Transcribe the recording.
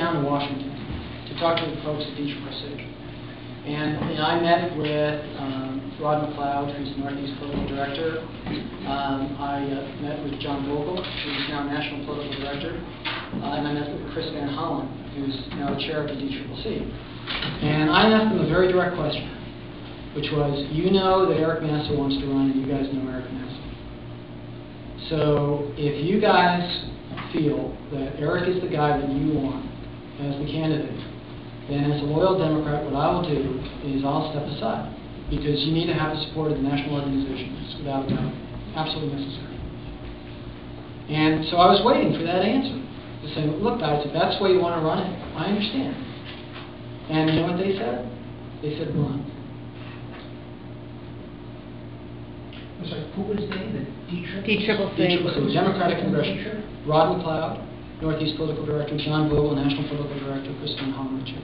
down to Washington to talk to the folks at DCCC. And I met with Rod McLeod, who's the Northeast Political Director. I met with John Vogel, who's now National Political Director. And I met with Chris Van Hollen, who's now the chair of the DCCC. And I asked them a very direct question, which was, you know that Eric Massa wants to run, and you guys know Eric Massa. So if you guys feel that Eric is the guy that you want as the candidate, then as a loyal Democrat, what I will do is I'll step aside, because you need to have the support of the national organizations, without a doubt, absolutely necessary. And so I was waiting for that answer, to say, look guys, if that's the way you want to run it, I understand. And you know what they said? They said run. I'm sorry, who was they? The DCCC, Democratic Congressional. Rod McLeod, Northeast Political Director, John Vogel, National Political Director, Chris Van Hollen, the chair.